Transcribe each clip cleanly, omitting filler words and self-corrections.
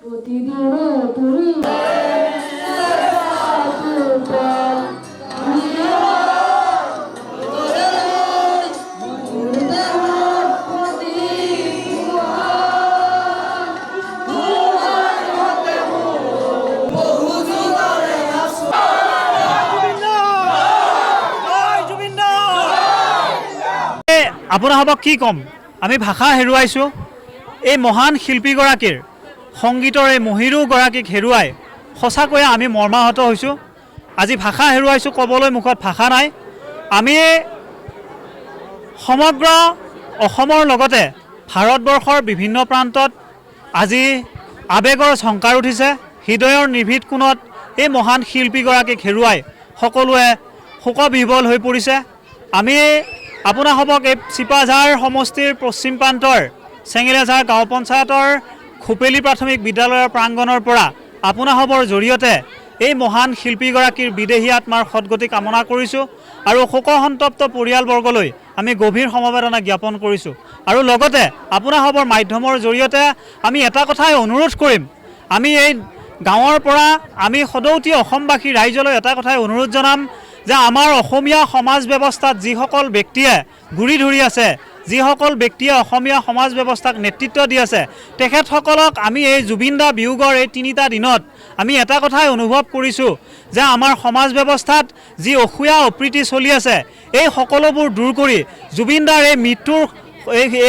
আপোনাক কি ক'ম, আমি ভাষা হেৰুৱাইছোঁ। এই মহান শিল্পীগৰাকীৰ সংগীতৰ এই মহিৰুগৰাকীক হেৰুৱাই সঁচাকৈয়ে আমি মৰ্মাহত হৈছোঁ। আজি ভাষা হেৰুৱাইছোঁ, ক'বলৈ মুখত ভাষা নাই। আমি সমগ্ৰ অসমৰ লগতে ভাৰতবৰ্ষৰ বিভিন্ন প্ৰান্তত আজি আৱেগৰ ঝংকাৰ উঠিছে। হৃদয়ৰ নিৰ্ভীত কোণত এই মহান শিল্পীগৰাকীক হেৰুৱাই সকলোৱে শোকবিহ্বল হৈ পৰিছে। আমি আপোনাসৱক এই চিপাঝাৰ সমষ্টিৰ পশ্চিম প্ৰান্তৰ চেঙেলীয়াঝাৰ গাঁও পঞ্চায়তৰ খুপেলি প্ৰাথমিক বিদ্যালয়ৰ প্ৰাংগণৰ পৰা আপোনাসৱৰ জৰিয়তে এই মহান শিল্পীগৰাকীৰ বিদেহী আত্মাৰ সদ্গতি কামনা কৰিছোঁ আৰু শোকসন্তপ্ত পৰিয়ালবৰ্গলৈ আমি গভীৰ সমবেদনা জ্ঞাপন কৰিছোঁ। আৰু লগতে আপোনাসৱৰ মাধ্যমৰ জৰিয়তে আমি এটা কথাই অনুৰোধ কৰিম, আমি এই গাঁৱৰ পৰা আমি সদৌতি অসমবাসী ৰাইজলৈ এটা কথাই অনুৰোধ জনাম যে আমাৰ অসমীয়া সমাজ ব্যৱস্থাত যিসকল ব্যক্তিয়ে গুৰি ধৰি আছে, যিসকল ব্যক্তিয়ে অসমীয়া সমাজ ব্যৱস্থাক নেতৃত্ব দি আছে, তেখেতসকলক আমি এই জুবিনদা বিয়োগৰ এই 3টা দিনত আমি এটা কথাই অনুভৱ কৰিছোঁ যে আমাৰ সমাজ ব্যৱস্থাত যি অসূয়া অপ্ৰীতি চলি আছে, এই সকলোবোৰ দূৰ কৰি জুবিনদাৰ এই মৃত্যুৰ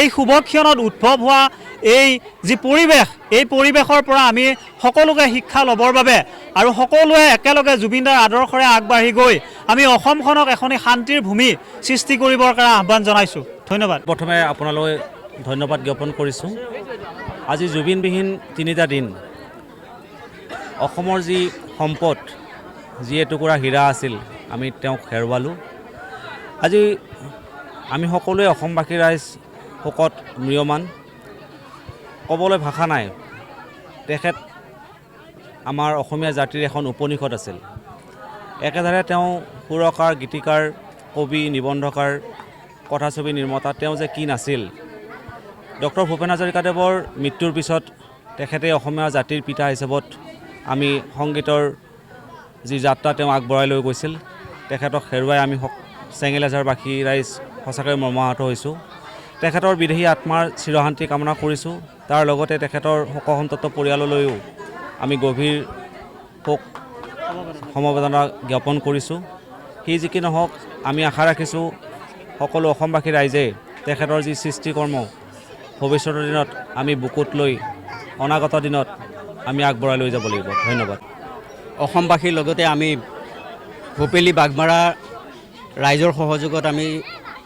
এই শুভক্ষণত উদ্ভৱ হোৱা এই যি পৰিৱেশ, এই পৰিৱেশৰ পৰা আমি সকলোকে শিক্ষা ল'বৰ বাবে আৰু সকলোৱে একেলগে জুবিনদাৰ আদৰ্শৰে আগবাঢ়ি গৈ আমি অসমখনক এখনি শান্তিৰ ভূমি সৃষ্টি কৰিবৰ কাৰণে আহ্বান জনাইছোঁ। ধন্যবাদ। প্ৰথমে আপোনালৈ ধন্যবাদ জ্ঞাপন কৰিছোঁ। আজি জুবিনবিহীন 3টা দিন। অসমৰ যি সম্পদ, যি এটুকুৰা হীৰা আছিল, আমি তেওঁক হেৰুৱালোঁ। আজি আমি সকলোৱে অসমবাসী ৰাইজ শোকত ম্ৰিয়মান। ক'বলৈ ভাষা নাই। তেখেত আমাৰ অসমীয়া জাতিৰ এখন উপনিষদ আছিল। একেধাৰে তেওঁ সুৰকাৰ, গীতিকাৰ, কবি, নিবন্ধকাৰ, কথাছবি নিৰ্মাতা, তেওঁ যে কি নাছিল। ডক্টৰ ভূপেন হাজৰিকাদেৱৰ মৃত্যুৰ পিছত তেখেতে অসমীয়া জাতিৰ পিতা হিচাপত আমি সংগীতৰ যি যাত্ৰা তেওঁ আগবঢ়াই লৈ গৈছিল, তেখেতক হেৰুৱাই আমি চেঙেলীয়াঝাৰবাসী ৰাইজ সঁচাকৈ মৰ্মাহত হৈছোঁ। তেখেতৰ বিদেহী আত্মাৰ চিৰশান্তি কামনা কৰিছোঁ। তাৰ লগতে তেখেতৰ শোকসন্তপ্ত পৰিয়াললৈও আমি গভীৰ শোক সমবেদনা জ্ঞাপন কৰিছোঁ। সি যি কি নহওক, আমি আশা ৰাখিছোঁ সকলো অসমবাসী ৰাইজে তেখেতৰ যি সৃষ্টিকৰ্ম ভৱিষ্যতৰ দিনত আমি বুকুত লৈ অনাগত দিনত আমি আগবঢ়াই লৈ যাব লাগিব। ধন্যবাদ। অসমবাসীৰ লগতে আমি ভূপেলী বাঘমাৰা ৰাইজৰ সহযোগত আমি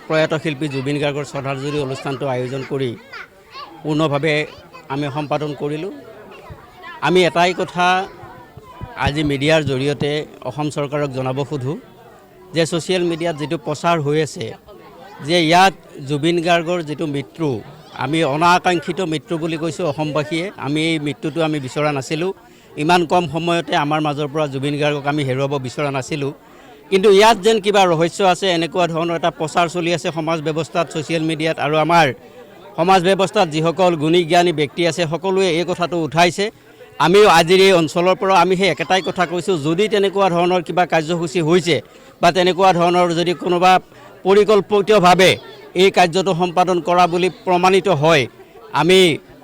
প্ৰয়াত শিল্পী জুবিন গাৰ্গৰ শ্ৰদ্ধাঞ্জলি অনুষ্ঠানটো আয়োজন কৰি পূৰ্ণভাৱে আমি সম্পাদন কৰিলোঁ। আমি এটাই কথা আজি মিডিয়াৰ জৰিয়তে অসম চৰকাৰক জনাব খোজোঁ যে ছ'চিয়েল মিডিয়াত যিটো প্ৰচাৰ হৈ আছে যে ইয়াত জুবিন গাৰ্গৰ যিটো মৃত্যু, আমি অনাকাংক্ষিত মৃত্যু বুলি কৈছোঁ অসমবাসীয়ে। আমি এই মৃত্যুটো আমি বিচৰা নাছিলোঁ। ইমান কম সময়তে আমাৰ মাজৰ পৰা জুবিন গাৰ্গক আমি হেৰুৱাব বিচৰা নাছিলোঁ। কিন্তু ইয়াত যেন কিবা ৰহস্য আছে, এনেকুৱা ধৰণৰ এটা প্ৰচাৰ চলি আছে সমাজ ব্যৱস্থাত, ছ'চিয়েল মিডিয়াত। আৰু আমাৰ সমাজ ব্যৱস্থাত যিসকল গুণী জ্ঞানী ব্যক্তি আছে, সকলোৱে এই কথাটো উঠাইছে। আমিও আজিৰ এই অঞ্চলৰ পৰা আমি সেই একেটাই কথা কৈছোঁ, যদি তেনেকুৱা ধৰণৰ কিবা কাৰ্যসূচী হৈছে বা তেনেকুৱা ধৰণৰ যদি কোনোবা পৰিকল্পিতভাৱে এই কাৰ্যটো সম্পাদন কৰা বুলি প্ৰমাণিত হয়, আমি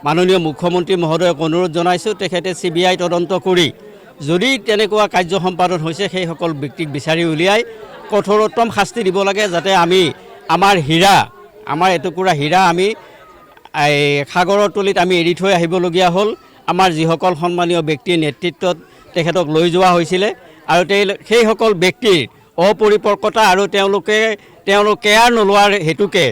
মাননীয় মুখ্যমন্ত্ৰী মহোদয়ক অনুৰোধ জনাইছোঁ তেখেতে CBI তদন্ত কৰি যদি তেনেকুৱা কাৰ্য সম্পাদন হৈছে সেইসকল ব্যক্তিক বিচাৰি উলিয়াই কঠোৰতম শাস্তি দিব লাগে, যাতে আমি আমাৰ হীৰা, আমাৰ এটুকুৰা হীৰা আমি সাগৰৰ তলিত আমি এৰি থৈ আহিবলগীয়া হ'ল। আমাৰ যিসকল সন্মানীয় ব্যক্তিৰ নেতৃত্বত তেখেতক লৈ যোৱা হৈছিলে আৰু সেইসকল ব্যক্তিৰ অপৰিপক্কতা আৰু তেওঁলোকে কেয়াৰ নোলোৱাৰ হেতুকে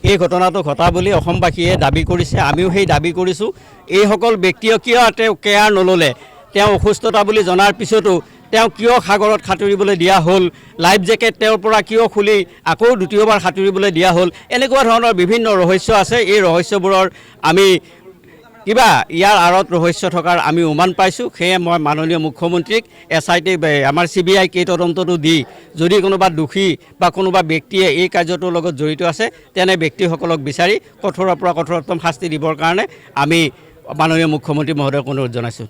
এই ঘটনাটো ঘটা বুলি অসমবাসীয়ে দাবী কৰিছে। আমিও সেই দাবী কৰিছোঁ। এইসকল ব্যক্তিয়ে কিয় তেওঁ কেয়াৰ নল'লে, তেওঁ অসুস্থতা বুলি জনাৰ পিছতো তেওঁ কিয় সাগৰত সাঁতুৰিবলৈ দিয়া হ'ল, লাইফ জেকেট তেওঁৰ পৰা কিয় খুলি আকৌ দ্বিতীয়বাৰ সাঁতুৰিবলৈ দিয়া হ'ল, এনেকুৱা ধৰণৰ বিভিন্ন ৰহস্য আছে। এই ৰহস্যবোৰৰ আমি কিবা ইয়াৰ আঁৰত ৰহস্য থকাৰ আমি উমান পাইছোঁ। সেয়ে মই মাননীয় মুখ্যমন্ত্ৰীক SIT আমাৰ CBI তদন্তটো দি যদি কোনোবা দোষী বা কোনোবা ব্যক্তিয়ে এই কাৰ্যটোৰ লগত জড়িত আছে তেনে ব্যক্তিসকলক বিচাৰি কঠোৰৰ পৰা কঠোৰতম শাস্তি দিবৰ কাৰণে আমি মাননীয় মুখ্যমন্ত্ৰী মহোদয়ক অনুৰোধ জনাইছোঁ।